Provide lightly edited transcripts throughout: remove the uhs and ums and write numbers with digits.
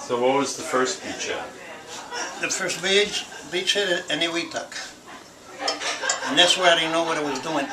So what was the first beachhead? The first beachhead at Eniwetok. And that's where I didn't know what I was doing.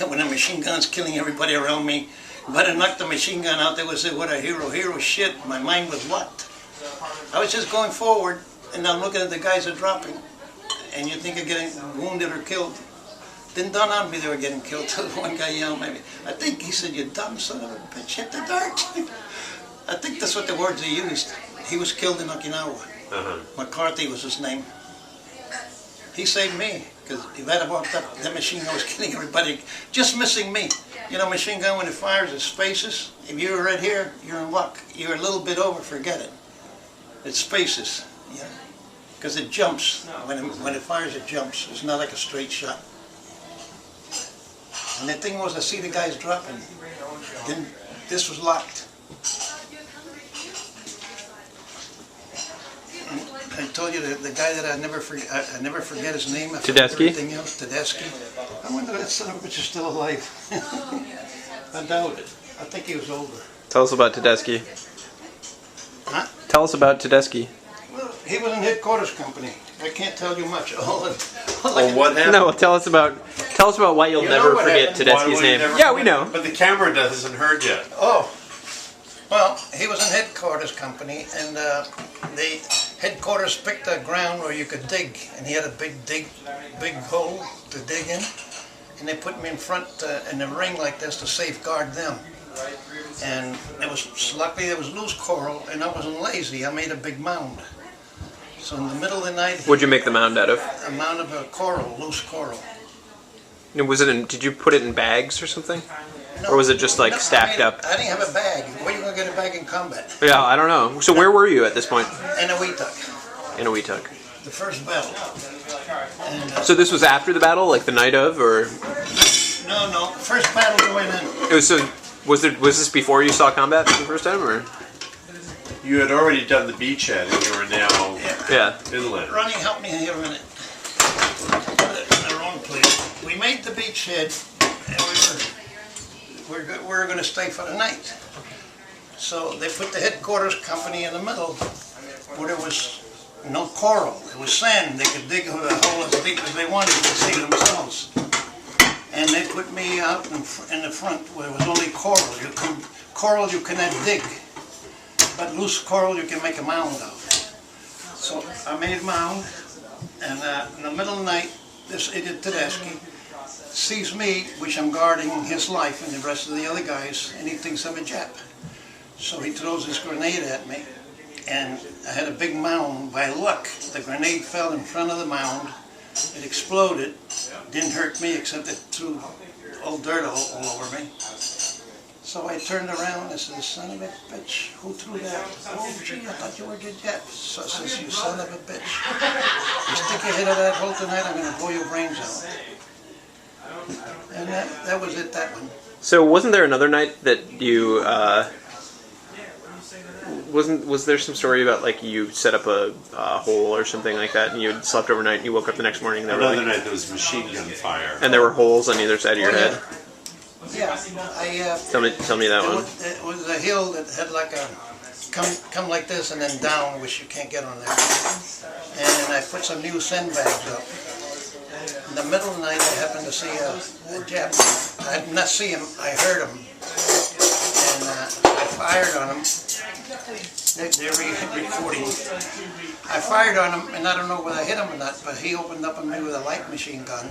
When the machine gun's killing everybody around me. If I had knocked the machine gun out, they would say, what a hero shit. My mind was locked. I was just going forward, and I'm looking at the guys that are dropping. And you think they're getting wounded or killed. Didn't dawn on me they were getting killed. One guy yelled at me. I think he said, you dumb son of a bitch, hit the dirt. I think that's what the words he used. He was killed in Okinawa. McCarthy was his name. He saved me, because if I'd have walked up, that machine gun was killing everybody, just missing me. You know, machine gun, when it fires, it spaces. If you're right here, you're in luck. You're a little bit over, forget it. It spaces, yeah, because it jumps. When it fires, it jumps. It's not like a straight shot. And the thing was, I see the guys dropping. Then this was locked. I told you the guy that I never forget his name. Tedeschi? Everything else, Tedeschi. I wonder if that son of a bitch is still alive. I doubt it. I think he was older. Tell us about Tedeschi. Huh? Tell us about Tedeschi. Well, he was in headquarters company. I can't tell you much. Well, what happened? No, tell us about why you'll never forget Tedeschi's name. Yeah, we know. But the camera hasn't heard yet. Oh. Well, he was in headquarters company, and the headquarters picked a ground where you could dig, and he had a big hole to dig in, and they put me in front in a ring like this to safeguard them. And it was luckily there was loose coral, and I wasn't lazy. I made a big mound. So in the middle of the night, What'd you make the mound out of? a mound of coral, loose coral. And was it in? Did you put it in bags or something? Or was it just like stacked up? I didn't have a bag. Where are you going to get a bag in combat? Yeah, I don't know. So where were you at this point? Eniwetok. Eniwetok. The first battle. And, So this was after the battle, like the night of, or? no, first battle going in. It was so. Was this before you saw combat for the first time, or? You had already done the beachhead, and you were now inland. Ronnie, help me here a minute. Put it in the wrong place. We made the beachhead, and we were going to stay for the night. So they put the headquarters company in the middle, where there was no coral. It was sand. They could dig a hole as deep as they wanted to see themselves. And they put me out in the front where there was only coral. Coral you cannot dig, but loose coral you can make a mound of. So I made a mound, and in the middle of the night, this idiot Tedeschi sees me, which I'm guarding his life and the rest of the other guys, and he thinks I'm a Jap. So he throws this grenade at me, and I had a big mound. By luck, the grenade fell in front of the mound. It exploded. Didn't hurt me, except it threw old dirt all over me. So I turned around and said, son of a bitch, who threw that? Oh, gee, I thought you were the Jap. So I says, you son of a bitch. You stick your head out of that hole tonight, I'm going to blow your brains out. And that was it, that one. So wasn't there another night that you, was there some story about like you set up a hole or something like that, and you had slept overnight and you woke up the next morning and there Another night there was machine gun fire. and there were holes on either side of your head? Yeah, Tell me that one. It was a hill that had like a, come like this and then down, which you can't get on there. And I put some new sandbags up. In the middle of the night, I happened to see a Jap. I did not see him, I heard him. And I fired on him. They're recording. I fired on him, and I don't know whether I hit him or not, but he opened up on me with a light machine gun.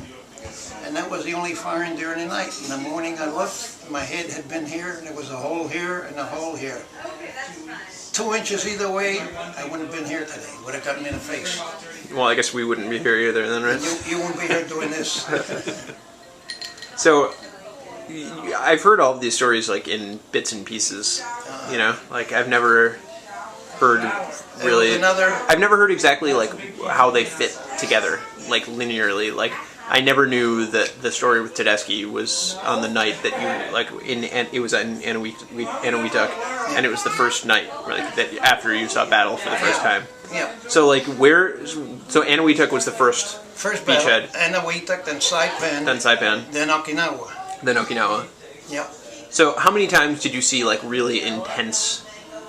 And that was the only firing during the night. In the morning I looked, my head had been here, and there was a hole here and a hole here. 2 inches either way, I wouldn't have been here today. Would have got me in the face. Well, I guess we wouldn't be here either then, right? You wouldn't be here doing this. So, I've heard all of these stories like in bits and pieces, you know? Like, I've never heard really... I've never heard exactly like how they fit together, like linearly. Like, I never knew that the story with Tedeschi was on the night that you, like, it was in Eniwetok, and it was the first night, like, that after you saw battle for the first time. Yeah. So, like, so Eniwetok was the first beachhead. Eniwetok, then Saipan. Then Saipan. Then Okinawa. Then Okinawa. Yeah. So, how many times did you see, like, really intense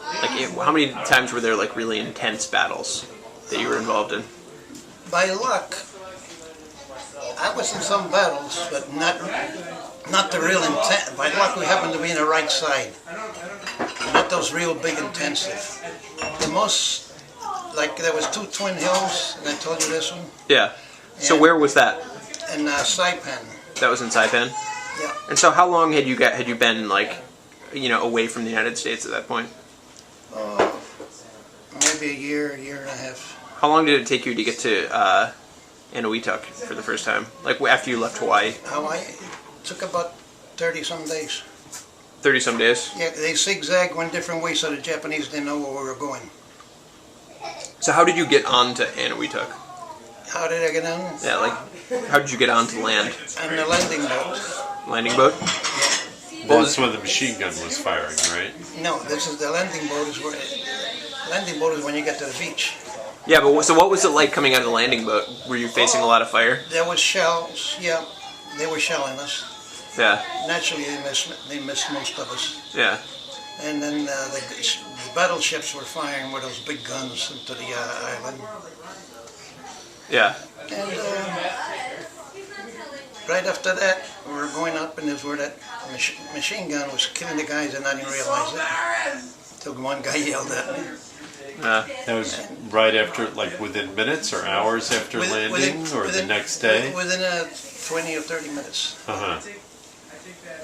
Like, how many times were there like really intense battles that you were involved in? By luck, I was in some battles, but not the real intense. By luck, we happened to be in the right side. Not those real big intensive. The most, like there was 2 twin hills, and I told you this one. Yeah. So And- where was that? In Saipan. That was in Saipan. Yeah. And so how long had you been like, away from the United States at that point? Maybe a year and a half. How long did it take you to get to Eniwetok for the first time? Like after you left Hawaii? Hawaii took about 30-some days. 30-some days? Yeah, they zigzagged one different way so the Japanese didn't know where we were going. So how did you get onto Eniwetok? How did I get on? Yeah, like, how did you get onto land? On the landing boat. Landing boat? That's when the machine gun was firing, right? No, this is the landing boat. Landing boat is when you get to the beach. Yeah, but so what was it like coming out of the landing boat? Were you facing a lot of fire? There was shells. Yeah, they were shelling us. Yeah. Naturally, they missed most of us. Yeah. And then the battleships were firing with those big guns into the island. Yeah. And right after that, we were going up, and this where that machine gun was killing the guys, and I didn't realize it. Till one guy yelled at me. That was right after, like within minutes or hours after landing, or the next day? Within 20 or 30 minutes. Uh-huh.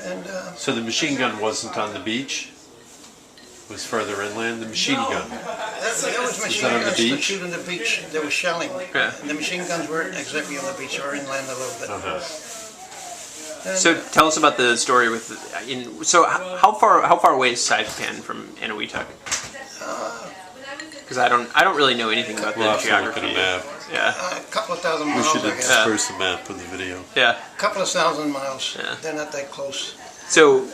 And So the machine gun wasn't on the beach? It was further inland, the machine gun. there was machine that on the guns to beach? shoot on the beach. They were shelling. Yeah. And the machine guns weren't exactly on the beach, or inland a little bit. Uh-huh. And, So tell us about the story with. So how far away is Saipan from Eniwetok? Because I don't really know anything about We'll the have to look geography. at a map. Yeah. a couple of thousand We miles, should I guess. intersperse the map with the video. Yeah. A couple of thousand miles. Yeah. They're not that close. So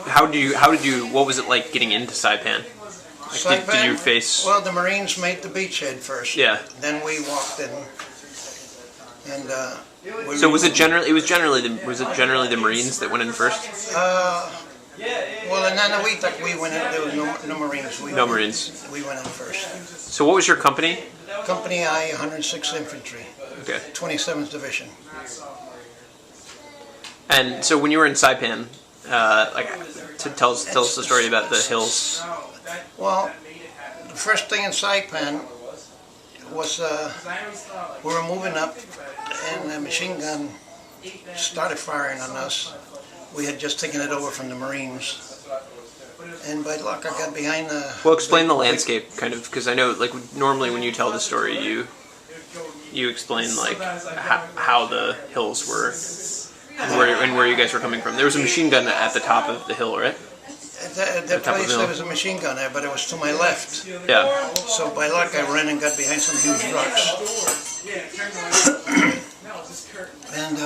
how did you what was it like getting into Saipan? Like, did you face? Well, the Marines made the beachhead first. Yeah. Then we walked in. And So was it generally the Marines that went in first? well, in Eniwetok we went in. There was no Marines. No Marines. We went in first. So what was your company? Company I, 106th Infantry, Okay. 27th Division. And so when you were in Saipan, tell us the story about the hills. Well, the first thing in Saipan was we were moving up, and the machine gun started firing on us. We had just taken it over from the Marines. And by luck, I got behind the... Well, explain the landscape, kind of, because I know, like, normally when you tell the story, you explain, like, how the hills were and where you guys were coming from. There was a machine gun at the top of the hill, right? At that place, there was a machine gun there, but it was to my left. Yeah. So by luck, I ran and got behind some huge rocks. And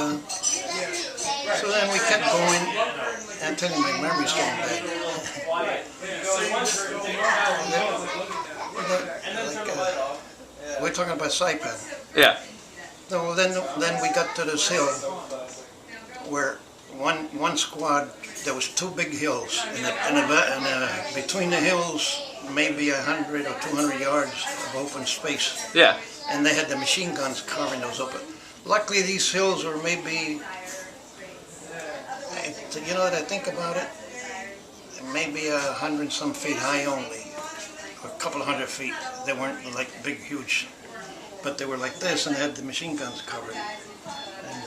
so then we kept going. I'm telling you, my memory's getting bad. We're talking about Saipan. Yeah. So then we got to this hill where one squad, there was 2 big hills, and between the hills, maybe 100 or 200 yards of open space. Yeah. And they had the machine guns covering those open. Luckily, these hills were maybe, you know what I think about it, maybe 100-some feet high only, or a couple of 100 feet. They weren't like big, huge, but they were like this, and they had the machine guns covered. And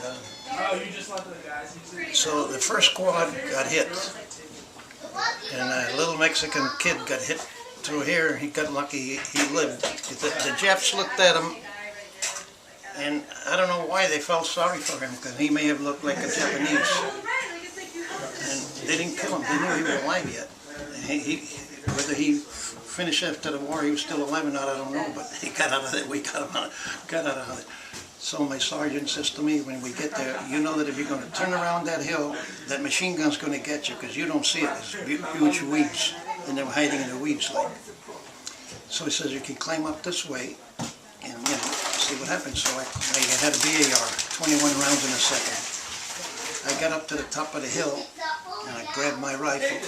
so the first squad got hit, and a little Mexican kid got hit through here. He got lucky, he lived. The Japs looked at him, and I don't know why they felt sorry for him, because he may have looked like a Japanese. And they didn't kill him, they knew he was alive yet. Whether he finished after the war, he was still alive or not, I don't know, but he got out of it, we got out of it. So my sergeant says to me, when we get there, you know that if you're going to turn around that hill, that machine gun's going to get you, because you don't see it, there's huge weeds, and they were hiding in the weeds. So he says, you can climb up this way, and see what happens. So I had a BAR, 21 rounds in a second. I got up to the top of the hill, and I grabbed my rifle,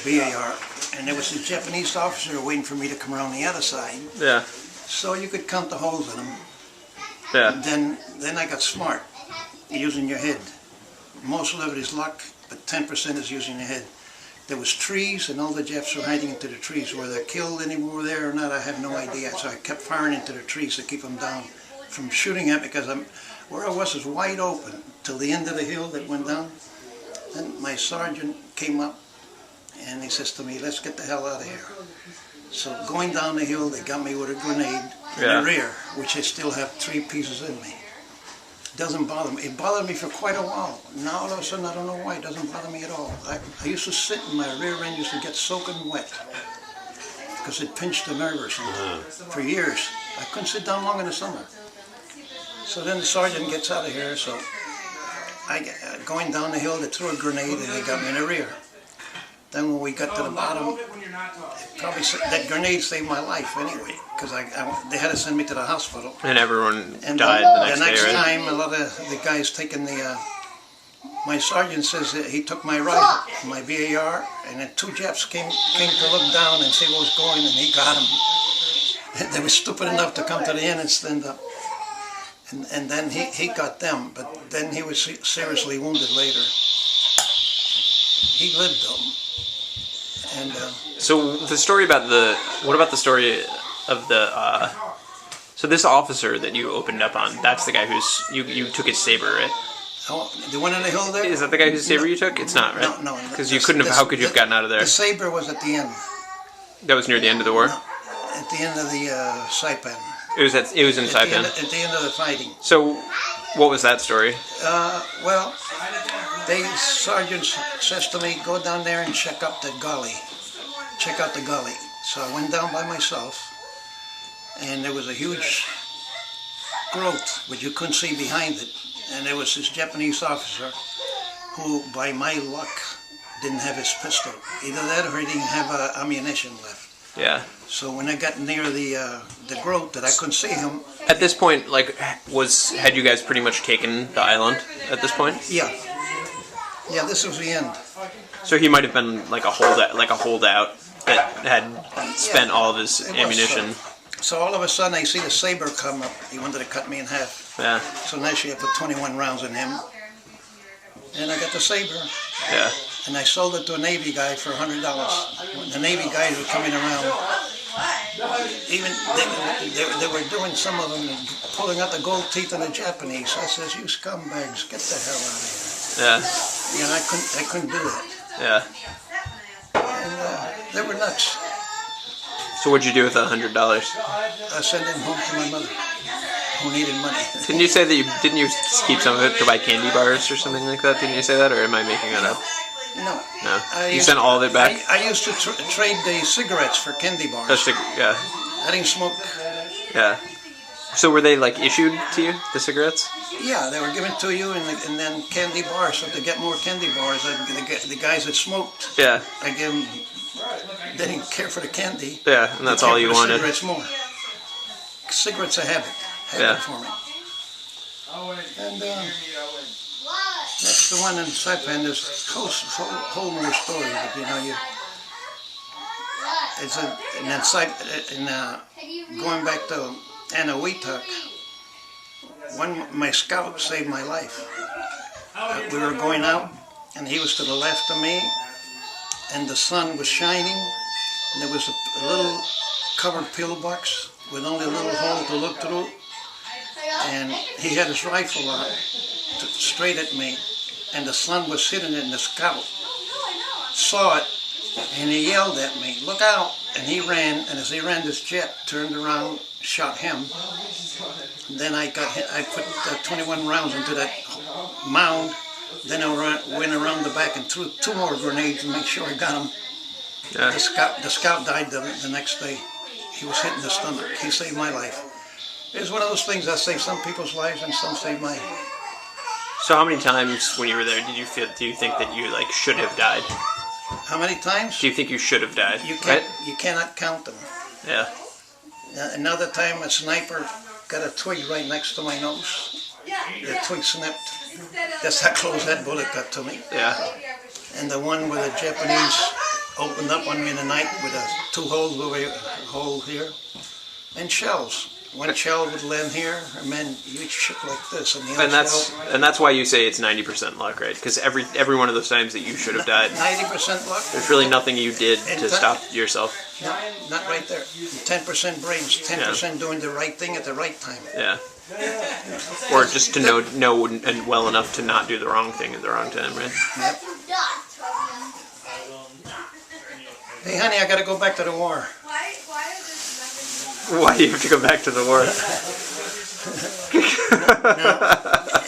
BAR, and there was a Japanese officer waiting for me to come around the other side. Yeah. So you could count the holes in them. Yeah. Then I got smart, using your head. Most of it is luck, but 10% is using your head. There was trees, and all the Japs were hiding into the trees. Whether they're killed anymore there or not, I have no idea. So I kept firing into the trees to keep them down from shooting at me, because where I was wide open till the end of the hill that went down. Then my sergeant came up, and he says to me, "Let's get the hell out of here." So going down the hill, they got me with a grenade in the rear, which I still have 3 pieces in me. Doesn't bother me. It bothered me for quite a while. Now all of a sudden, I don't know why, it doesn't bother me at all. I used to sit in my rear end, used to get soaking wet because it pinched the nerve or something for years. I couldn't sit down long in the summer. So then the sergeant gets out of here, so going down the hill, they threw a grenade and they got me in the rear. Then when we got to the bottom, probably that grenade saved my life anyway, because they had to send me to the hospital. And everyone died the next day, right? Time, a lot of the guys taking my sergeant says that he took my rifle, my BAR, and then 2 Japs came to look down and see what was going, and he got them. They were stupid enough to come to the end and stand up. And then he got them, but then he was seriously wounded later. He lived though. And so the story about what about the story of so this officer that you opened up on, that's the guy you took his saber, right? Oh, the one on the hill there? Is that the guy whose saber you took? It's not, right? No. Because you couldn't have, how could you have gotten out of there? The saber was at the end. That was near the end of the war? No, at the end of the Saipan. It was in Saipan? At the end of the fighting. So, what was that story? Well, the sergeant says to me, "Go down there and check out the gully. Check out the gully." So I went down by myself, and there was a huge growth, but you couldn't see behind it. And there was this Japanese officer who, by my luck, didn't have his pistol. Either that or he didn't have ammunition left. Yeah. So when I got near the growth that I couldn't see him. At this point, like, had you guys pretty much taken the island at this point? Yeah. Yeah, this was the end. So he might have been like a holdout that had spent all of his ammunition. So all of a sudden I see the saber come up. He wanted to cut me in half. Yeah. So naturally I put 21 rounds in him. And I got the saber. Yeah. And I sold it to a Navy guy for $100. The Navy guys were coming around. Even they were doing, some of them, pulling out the gold teeth of the Japanese. I says, "You scumbags, get the hell out of here." Yeah. You know, I couldn't do that. Yeah. And they were nuts. So what'd you do with the $100? I sent it home to my mother, who needed money. Didn't you say that didn't you keep some of it to buy candy bars or something like that? Didn't you say that, or am I making that up? No. No. You sent all of it back? I used to trade the cigarettes for candy bars. Yeah. I didn't smoke. Yeah. So were they like issued to you, the cigarettes? Yeah, they were given to you, and then candy bars. So to get more candy bars, the guys that smoked, yeah, I gave them. They didn't care for the candy. Yeah, and that's all you wanted. Cigarettes more. Cigarettes a habit for me. And that's the one in Saipan. There's a whole more story, but you know, going back to Eniwetok, my scout saved my life. We were going out, and he was to the left of me, and the sun was shining, and there was a little covered pillbox with only a little hole to look through, and he had his rifle on straight at me, and the sun was hitting it, and the scout saw it, and he yelled at me, "Look out!" And he ran, and as he ran, this jet turned around, shot him. And then I put 21 rounds into that mound. Then I went around the back and threw 2 more grenades to make sure I got him. Yeah. The scout died the next day. He was hit in the stomach. He saved my life. It's one of those things that save some people's lives and some save mine. So how many times when you were there do you think that you like should have died? How many times? Do you think you should have died? You cannot count them. Yeah. Another time a sniper got a twig right next to my nose. The twig snapped. That's how close that bullet got to me. Yeah. And the one with the Japanese opened up on me in the night with 2 holes over here, a hole here, and shells. One shell would land here, and then you'd ship like this, and the other shell. And that's why you say it's 90% luck, right? Because every one of those times that you should have died, 90% luck. there's really nothing you did to stop yourself. No, not right there. 10% brains, 10% doing the right thing at the right time. Yeah. Or just to know and well enough to not do the wrong thing at the wrong time, right? Yep. Hey, honey, I gotta go back to the war. Why do you have to go back to the war?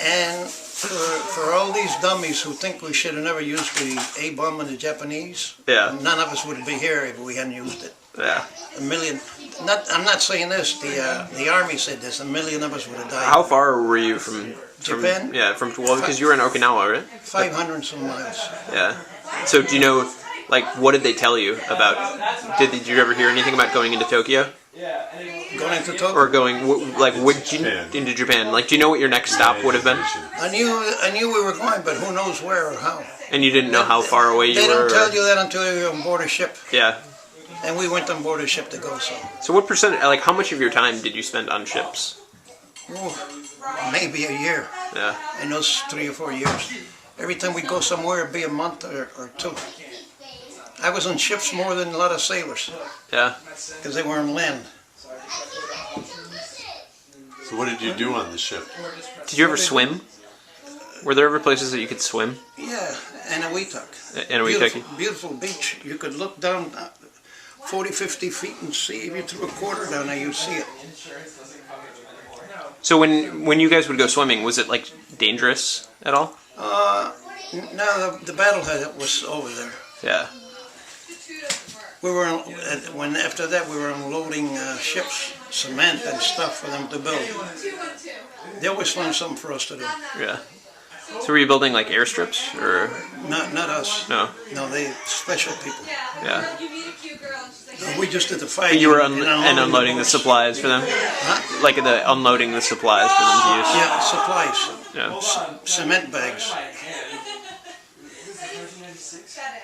And for all these dummies who think we should have never used the A-bomb on the Japanese, Yeah. none of us would be here if we hadn't used it. Yeah. A million. I'm not saying this. The army said this. 1 million of us would have died. How far were you from Japan? Yeah, because you were in Okinawa, right? 500 and some miles. Yeah. So do you know, like, what did they tell you about? Did you ever hear anything about going into Tokyo? Going into Tokyo? Or going into Japan? Like, do you know what your next stop would have been? I knew we were going, but who knows where or how. And you didn't know how far away you were? They don't tell you that until you're on board a ship. Yeah. And we went on board a ship to go, so. So what percent, like, how much of your time did you spend on ships? Ooh, maybe a year. Yeah. In those 3 or 4 years. Every time we go somewhere, it'd be a month or 2. I was on ships more than a lot of sailors. Yeah. Because they were on land. So what did you do on the ship? Did you ever swim? Were there ever places that you could swim? Yeah, Eniwetok. Eniwetok. Beautiful beach. You could look down 40, 50 feet and see. If you threw a quarter down there, you'd see it. So when you guys would go swimming, was it, like, dangerous at all? No, the battlehead was over there. Yeah. We were after that we were unloading ships, cement and stuff for them to build. They always found something for us to do. Yeah. So were you building, like, airstrips, or? Not us. No. No, they special people. Yeah. We just did the fighting. You were unloading the supplies for them? Huh? Like unloading the supplies for them to use? Yeah, supplies. Yeah. Cement bags.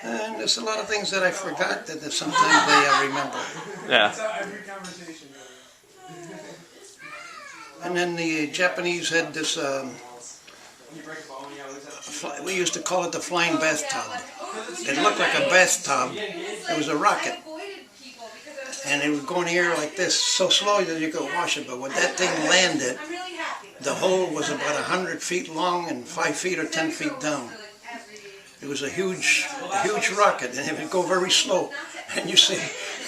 And there's a lot of things that I forgot that sometimes they remember. Yeah. And then the Japanese had this, we used to call it the Flying Bathtub. It looked like a bathtub. It was a rocket. And it was going here like this, so slow that you could wash it. But when that thing landed, the hole was about 100 feet long and 5 feet or 10 feet down. It was a huge rocket, and it would go very slow. And you say,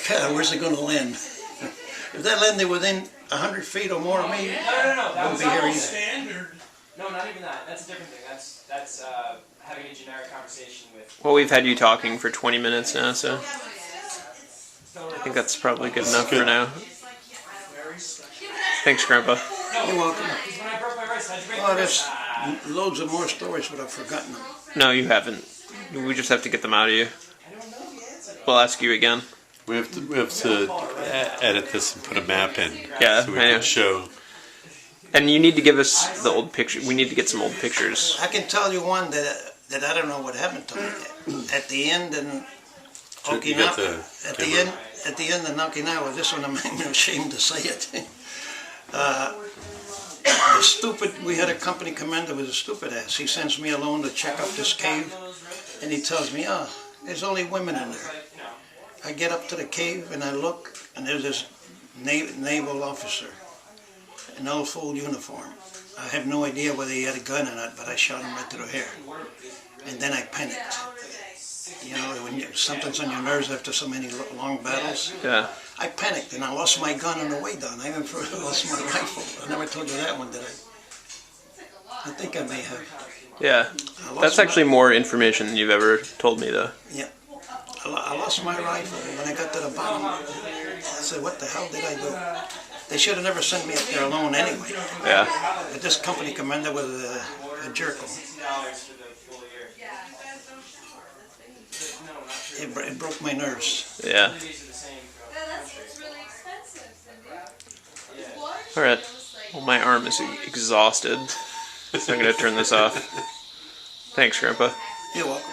God, where's it going to land? If that landed within 100 feet or more of me, I wouldn't be here either. No, not even that. That's a different thing. That's having a generic conversation with. Well, we've had you talking for 20 minutes now, so I think that's probably good enough for now. Thanks, Grandpa. You're welcome. Oh, there's loads of more stories, but I've forgotten them. No, you haven't. We just have to get them out of you. We'll ask you again. We have to edit this and put a map in. Yeah, so we I know. can show. And you need to give us the old picture. We need to get some old pictures. I can tell you one that I don't know what happened to me. At the end in Okinawa, at the end in Okinawa, this one I'm ashamed to say it. We had a company commander with a stupid ass. He sends me alone to check out this cave, and he tells me, "Oh, there's only women in there." I get up to the cave and I look, and there's this naval officer, in old full uniform. I have no idea whether he had a gun or not, but I shot him right through the hair. And then I panicked. You know, when something's on your nerves after so many long battles. Yeah. I panicked and I lost my gun on the way down. I even lost my rifle. I never told you that one, did I? I think I may have. Yeah. That's actually more information than you've ever told me, though. Yeah. I lost my rifle. When I got to the bottom, I said, what the hell did I do? They should have never sent me up there alone anyway. Yeah. But this company commander was a jerk. It broke my nerves. Yeah. Alright. Well, my arm is exhausted. So I'm going to turn this off. Thanks, Grandpa. You're welcome.